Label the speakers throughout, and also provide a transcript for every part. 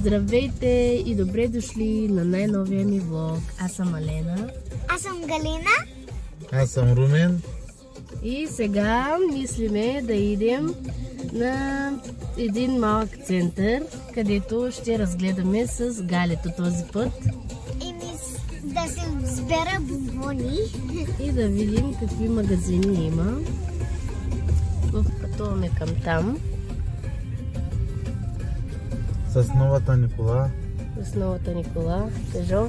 Speaker 1: Здравейте и добре дошли на най-новия ми влог. Аз съм Алена.
Speaker 2: Аз съм Галина.
Speaker 3: Аз съм Румен.
Speaker 1: И сега мислиме да идем на един малък център, където ще разгледаме с Галето този път.
Speaker 2: И да се сбера бомбони.
Speaker 1: И да видим какви магазини има. Пътуваме към там.
Speaker 3: С новата Никола.
Speaker 1: С новата Никола. Кажо.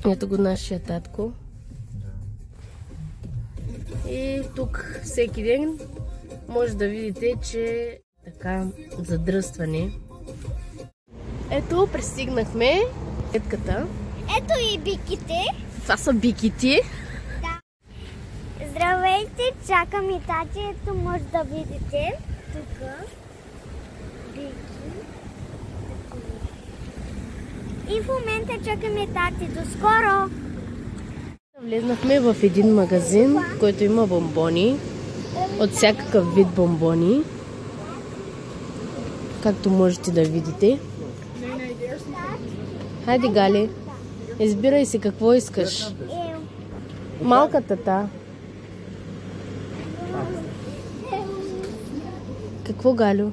Speaker 1: Ето го нашия татко. И тук всеки ден може да видите, че така задръстване. Ето, пристигнахме клетката.
Speaker 2: Ето и биките.
Speaker 1: Това са биките.
Speaker 2: Да. Здравейте, чакам и тати. Ето може да видите. Тук бики. И в момента чакаме тати. До скоро!
Speaker 1: Влезнахме в един магазин, в който има бомбони. От всякакъв вид бомбони. Както можете да видите. Хайде, Гале, избирай си какво искаш. Малката та. Какво, Галю?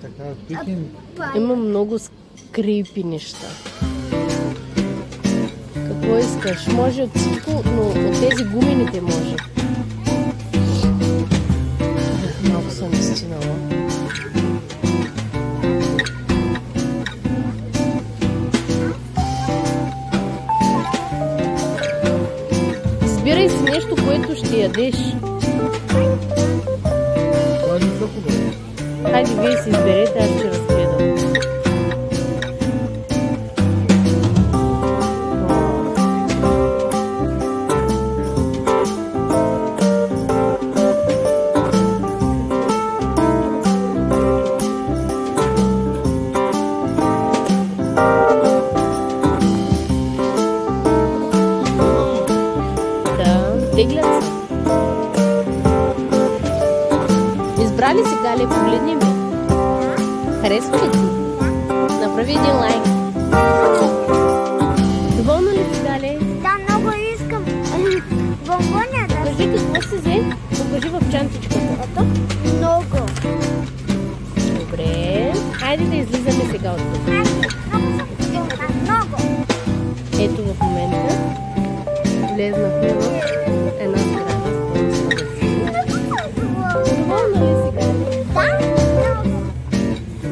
Speaker 3: Така, пикин.
Speaker 1: Има много скрипи неща. Какво искаш? Може от всичко, но от тези гумените може. Малко съм изтинала. Избирай си нещо, което ще ядеш.
Speaker 3: Това е високо, бе.
Speaker 1: Хайде, вие си изберете, аз ще разгледам. Теглят се. Избрали си, Гале, погледни ми. Харесва ли ти? Направи един лайк. Доволна ли си, Гале?
Speaker 2: Да, много искам. Бомбоня да.
Speaker 1: Кажи какво си взе. Покажи в чантичката.
Speaker 2: Ето. Много.
Speaker 1: Добре. Хайде да излизаме сега от тук.
Speaker 2: Много.
Speaker 1: Ето в момента влезнахме в една сграда с този магазин. Доволна ли си, Гале?
Speaker 2: Да, много.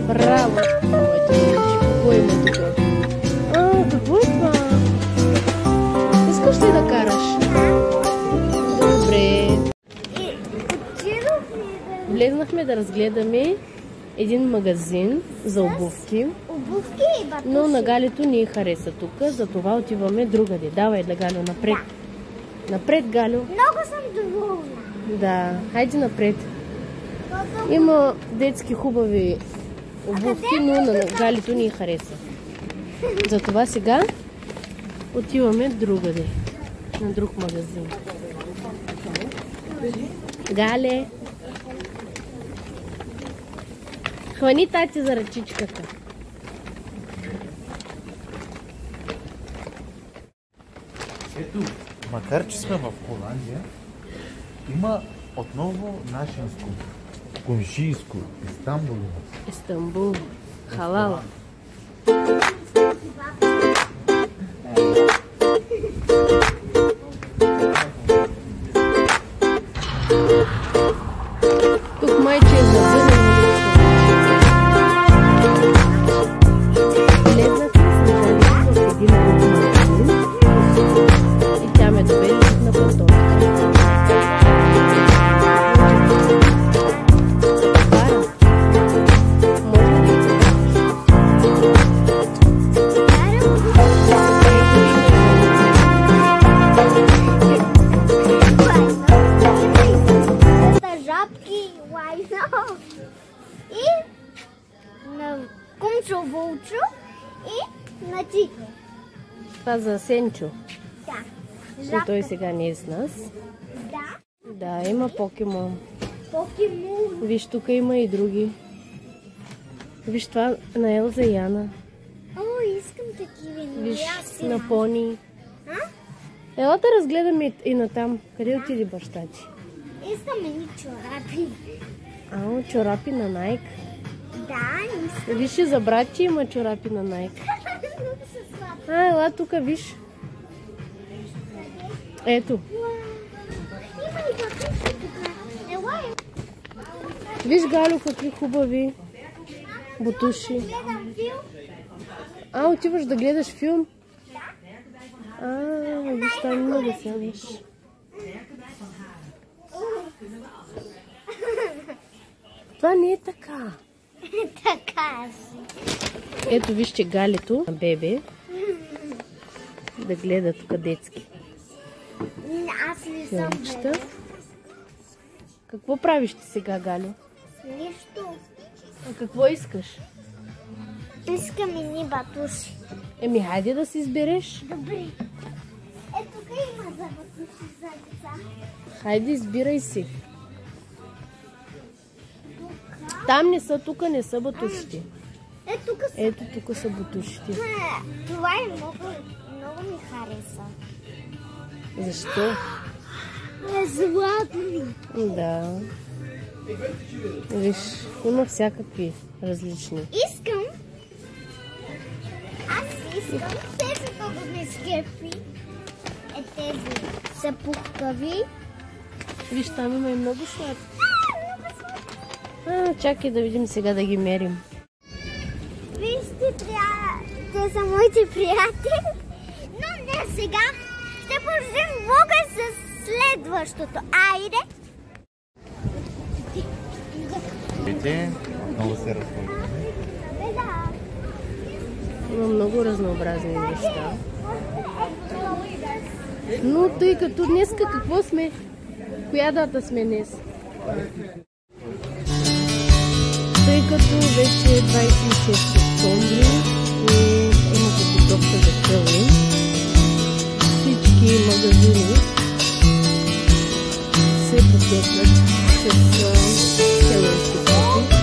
Speaker 1: Браво! Моето миличко, какво има тук? Какво е това? Искаш ли да караш? Добре. Влезнахме да разгледаме един магазин за обувки.
Speaker 2: Обувки и батуши.
Speaker 1: Но на Галето ни хареса тук, затова отиваме другаде. Давай, да, Галю, напред. Напред, Галю.
Speaker 2: Много съм доволна.
Speaker 1: Да, хайде напред. Има детски хубави обувки, но на Галето ни хареса. Затова сега отиваме другаде. На друг магазин. Гале! Хвани тати за ръчичката.
Speaker 3: Ето, макар че сме в Холандия, има отново нашинско, комшийско, Истанбул.
Speaker 1: Истанбул. Халал. Тук майче е забърнен. Влезнахме с Галина в един друг магазин и тя ме доведе на платон.
Speaker 2: И на кумчо-вулчо и На ти.
Speaker 1: Това за Сенчо.
Speaker 2: Да.
Speaker 1: Но той сега не е с нас.
Speaker 2: Да.
Speaker 1: Да, има покемон.
Speaker 2: Покемон.
Speaker 1: Виж, тук има и други. Виж това на Елза и Яна.
Speaker 2: О, искам такива.
Speaker 1: Виж на пони.
Speaker 2: А?
Speaker 1: Ела да разгледаме и натам. Къде отиде баща ти?
Speaker 2: Искам едни чорапи.
Speaker 1: Ао, чорапи на Найк.
Speaker 2: Да, искам.
Speaker 1: Виж и за брат ти има чорапи на Найк.
Speaker 2: Много са сладки.
Speaker 1: Ела тук, виж. Ето.
Speaker 2: Има ли папушки тук? Ела е.
Speaker 1: Виж, Галю, какви хубави бутуши.
Speaker 2: Гледам филм.
Speaker 1: Отиваш да гледаш филм? Виж, там има да сядаш. Това не е така.
Speaker 2: Така си.
Speaker 1: Ето, вижте Галито, бебе, да гледа тук детски
Speaker 2: Аз не съм
Speaker 1: филмчета.
Speaker 2: бебе.
Speaker 1: Какво правиш ти сега, Галю?
Speaker 2: Нищо.
Speaker 1: А какво искаш?
Speaker 2: Искам едни батуши.
Speaker 1: Хайде да си избереш.
Speaker 2: Добре. Тук има за батуши за деца.
Speaker 1: Хайде, избирай си. Там не са, тук не са батушите.
Speaker 2: Тук са.
Speaker 1: Ето, тук са бутушите.
Speaker 2: Това е много ми хареса.
Speaker 1: Защо?
Speaker 2: Златни.
Speaker 1: Да. Виж, има всякакви различни.
Speaker 2: Искам. Аз искам тези много ме скърпи. Тези са пухкави.
Speaker 1: Виж, там има и много сладки. Чакай да видим сега да ги мерим.
Speaker 2: Вижте, те са моите приятели. Но не сега. Ще продължим влога с следващото. Айде!
Speaker 3: Вижте, много се разходим.
Speaker 2: Да.
Speaker 1: Има много разнообразни неща. Но тъй като днеска какво сме? Коя дата сме днес? Тъй като вече е 26 октомври и има подготовка за Хелоуин, всички магазини се потеплят с хелоуински стоки,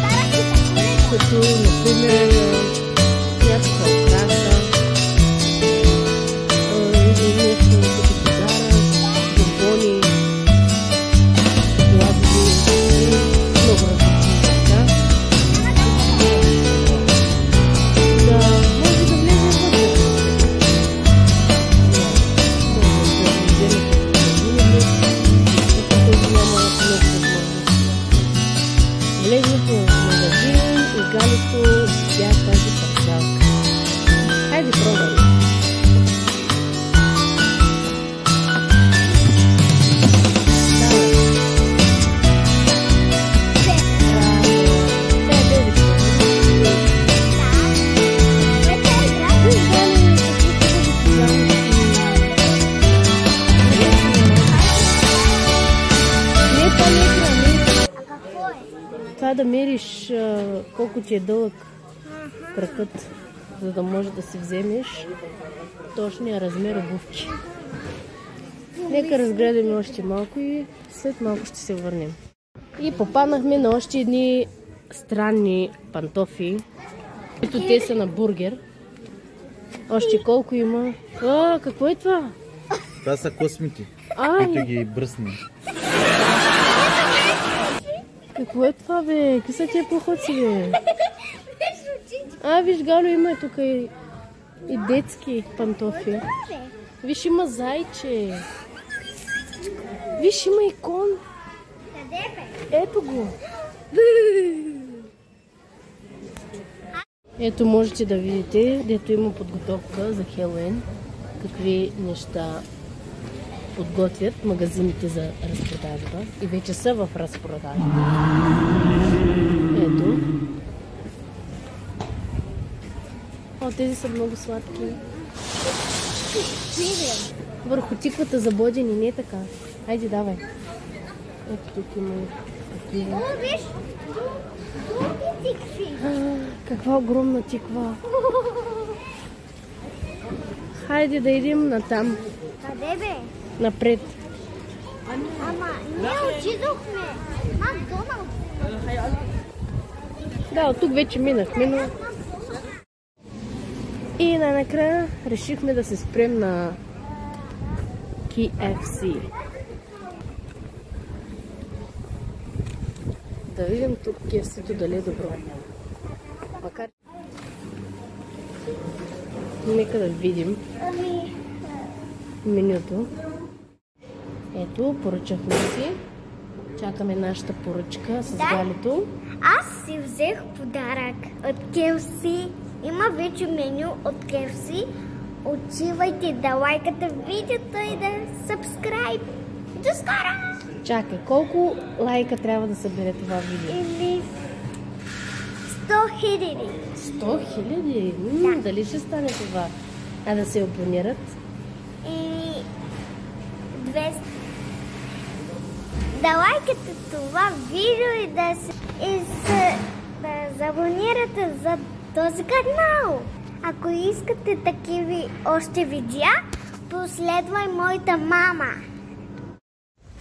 Speaker 1: като например някаква украса или нещо като подарък, бомбони, шоколадови и много различни неща. Да, може да влезем вътре. Може да вземете магазини, защото няма много възможности. Влезнете в магазин и Галито видя тази парчалка. Хайде, пробай. Това да мериш колко ти е дълъг кракът, за да може да си вземеш точния размер обувки. Нека разгледаме още малко и след малко ще се върнем. И попаднахме на още едни странни пантофи, които те са на бургер. Още колко има. Какво е това?
Speaker 3: Това са космити, които ги бръсни.
Speaker 1: Какво е това, бе? Какви са тия плохоци, бе? Виж, Галю, има тук и детски пантофи. Виж, има зайче. Виж, има и кон. Ето го. Ето можете да видите, дето има подготовка за Хелоуин. Какви неща подготвят магазините за разпродажба и вече са в разпродажба. Ето. Тези са много сладки. Върху тиквата забодени, не е така. Хайде, давай. Ето тук има такива.
Speaker 2: Виж, други тикви.
Speaker 1: Каква огромна тиква. Хайде да идем натам.
Speaker 2: Къде бе?
Speaker 1: Напред.
Speaker 2: Ама ние отидохме. Макдоналдс.
Speaker 1: Да, от тук вече минахме, но... И най-накрая решихме да се спрем на KFC. Да видим тук KFC-то дали е добро. Макар... Нека да видим менюто. Ето, поръчахме си. Чакаме нашата поръчка с Галито.
Speaker 2: Аз си взех подарък от KFC. Има вече меню от KFC. Отивайте да лайкате видеото и да subscribe. До скоро!
Speaker 1: Чакай, колко лайка трябва да събере това видео?
Speaker 2: Или 100 000.
Speaker 1: 100 000? Дали ще стане това? А да се абонират?
Speaker 2: И 200. Да лайкате това видео и да абонирате за този канал. Ако искате такива още видеа, последвай моята мама.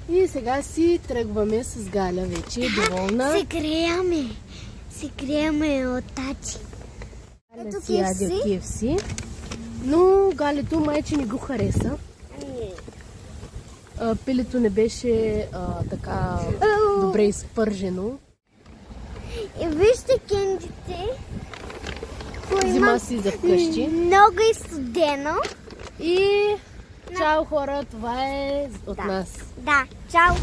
Speaker 1: И сега си тръгваме с Галя вече. Доволна.
Speaker 2: Се криеме от тати.
Speaker 1: Галя си яде KFC. Но Галето майче не го хареса. Пилето не беше така добре изпържено.
Speaker 2: И вижте кендите.
Speaker 1: Взима си за вкъщи.
Speaker 2: Много е студено.
Speaker 1: И чао хора, това е от нас.
Speaker 2: Да, чао.